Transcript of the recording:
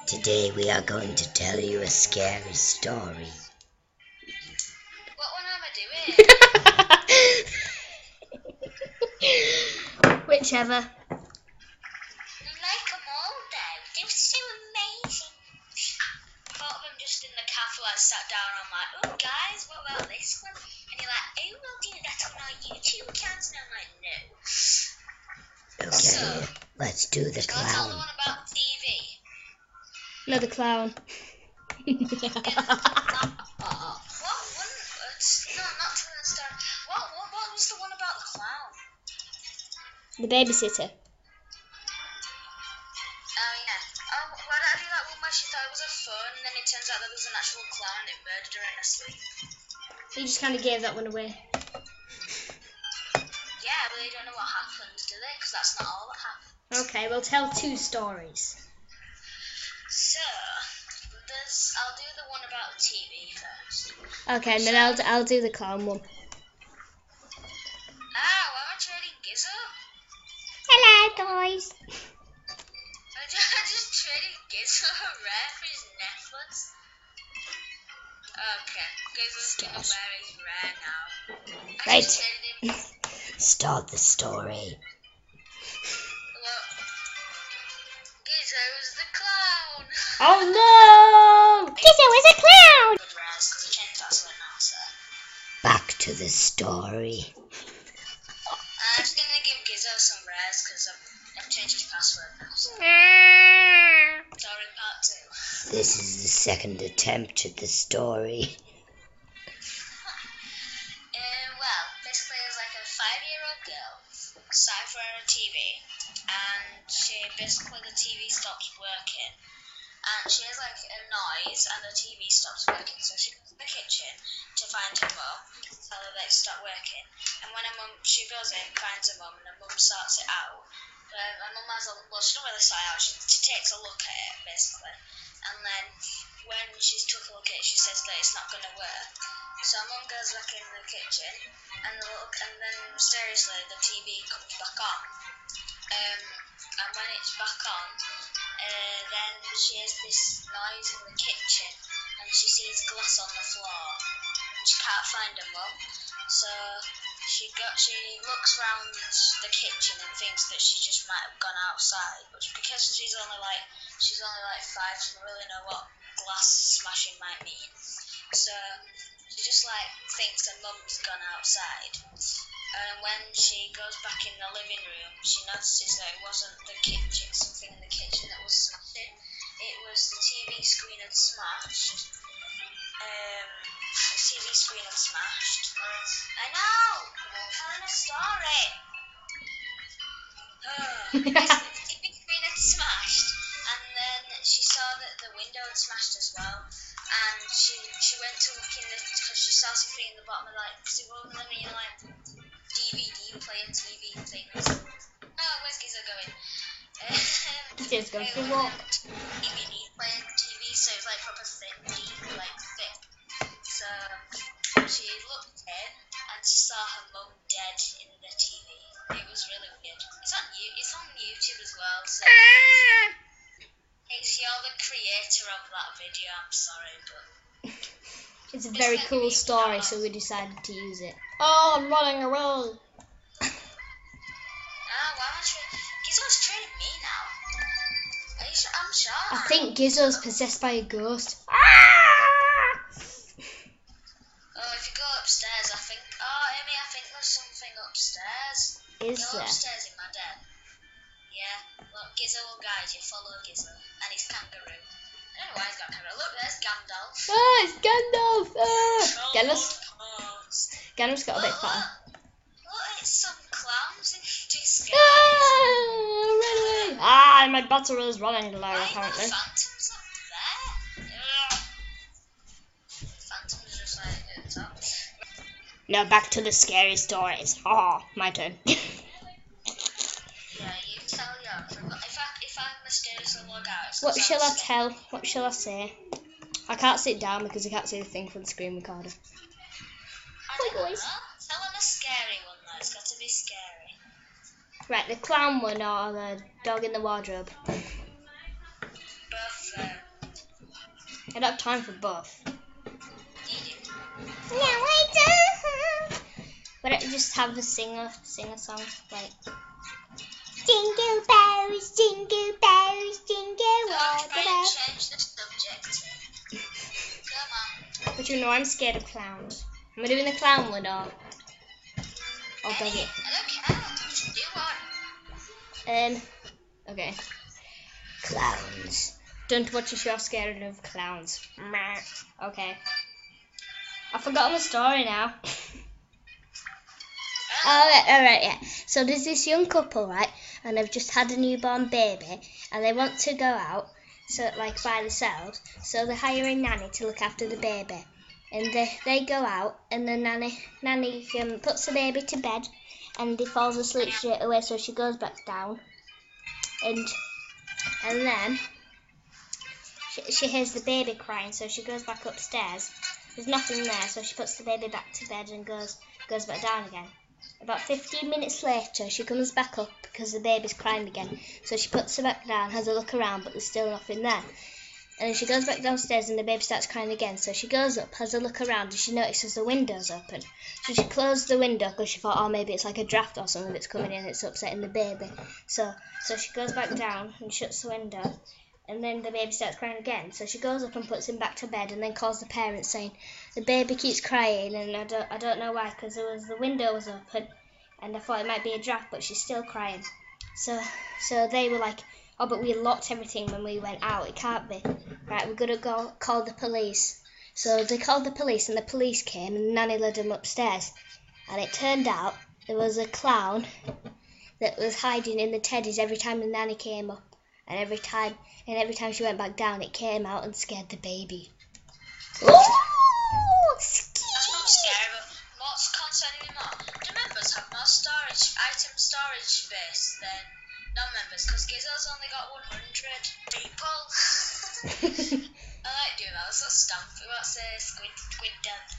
Today we are going to tell you a scary story. What one am I doing? Whichever. I like them all though. They're so amazing. Part of them just in the cafe I sat down. I'm like, oh guys, what about this one? And you're like, oh, we'll do that on our YouTube account. And I'm like, no. Okay, So, let's do the shall I tell the clown. one about TV? Another clown. What one? No, not telling the story. What was the one about the clown? The babysitter. Oh yeah. Oh, why did I do that one where she thought it was a phone and then it turns out that there was an actual clown and it murdered her in her sleep? You just kind of gave that one away. Yeah, but they don't know what happened, do they? Because that's not all that happened. Okay, we'll tell 2 stories. So, I'll do the one about the TV first. Okay, and then I'll do the clown one. Why am I trading Gizo? Hello, guys. I just traded Gizo rare for his necklace. Okay, Gizo's gonna wear his rare now. I Right. just traded him. Start the story. Look. Gizo's the clown. Oh no! Gizo is a clown! Good rares, because I changed password now, so. Back to the story. I'm just gonna give Gizo some rares, because I've changed his password now, so. Story part 2. This is the second attempt at the story. Well, basically there's like a 5-year-old girl, signed for her TV, and the TV stops working. And she has like a noise and the TV stops working, so she goes to the kitchen to find her mum, tell her that it stopped working. And when she goes in, finds her mum, and her mum sorts it out. Her mum has she don't really sort it out, she takes a look at it basically. And then when she's took a look at it, she says that it's not going to work. So her mum goes back in the kitchen, and then mysteriously the TV comes back on. And when it's back on, then she hears this noise in the kitchen, and she sees glass on the floor. She can't find her mum, so she looks around the kitchen and thinks that she just might have gone outside. But because she's only like 5, she doesn't really know what glass smashing might mean. So she just like thinks her mum's gone outside. And when she goes back in the living room, she notices that it wasn't the kitchen, something in the kitchen that was smashing. It was the TV screen had smashed. The TV screen had smashed. I know! I'm telling a story! Basically, the TV screen had smashed, and then she saw that the window had smashed as well. And she went to look in because she saw something in the bottom of because it wasn't one of your DVD player TV things. Oh, where's Gizo going? Gizo's going for a walk. DVD player TV, so it's like proper thick, deep, thick. So she looked in and she saw her mum dead in the TV. It was really weird. It's on YouTube as well, so you're the creator of that video, I'm sorry, but it's a very cool story, so we decided to use it. Oh, I'm running away. Why am I Gizo's training me now. Are you sure? I'm sure. I think Gizo's possessed by a ghost. Oh, if you go upstairs, I think there's something upstairs. Is Go there? upstairs in my den. Yeah, look, Gizo will guide you. Follow Gizo. And his kangaroo. I don't know why he's got a kangaroo. Look, there's Gandalf. Oh, it's Gandalf! Gandalf's got a bit fatter. Look, it's some clowns in disguise. Really? And my battery is running low, Why apparently. are the phantoms up there? Ugh. Phantoms just at the top. Now back to the scary stories. Oh, my turn. Yeah, you tell yours. If I mysteriously log out, it's 'cause What shall I I'm tell? What shall I say? I can't sit down because I can't see the thing from the screen recorder. I don't know. Tell them a scary one though. It's got to be scary. Right, the clown one or the dog in the wardrobe? Both I don't have time for both. You do. No, I don't. But I just have a sing a song like jingle bells, jingle all the Try and bells. change the subject. Come on. But you know I'm scared of clowns. Am I doing the clown one or does it? I don't care. Just do one. Okay. Clowns. Don't watch if you're scared of clowns. Meh. Okay. I've forgotten the story now. Alright, yeah. So there's this young couple, right? And they've just had a newborn baby and they want to go out, so like by themselves. So they hire a nanny to look after the baby. And they go out and the nanny puts the baby to bed and he falls asleep straight away, so she goes back down. And then she hears the baby crying, so she goes back upstairs. There's nothing there, so she puts the baby back to bed and goes back down again. About 15 minutes later, she comes back up because the baby's crying again. So she puts her back down, has a look around, but there's still nothing there. And she goes back downstairs and the baby starts crying again. So she goes up, has a look around, and she notices the window's open. So she closed the window because she thought, oh, maybe it's like a draft or something that's coming in, it's upsetting the baby. So she goes back down and shuts the window. And then the baby starts crying again. So she goes up and puts him back to bed and then calls the parents saying, the baby keeps crying and I don't know why, because the window was open and I thought it might be a draft, but she's still crying. So they were like, oh, but we locked everything when we went out. It can't be. Right, we're going to go call the police. So they called the police and the police came and Nanny led them upstairs. And it turned out there was a clown that was hiding in the teddies every time the Nanny came up. And every time she went back down, it came out and scared the baby. Oh, That's not scary, but what's concerning me more? Do members have more item storage space than non-members? Because Gizo's only got 100 people. I like doing that. Let's stamp. We won't say squid dance.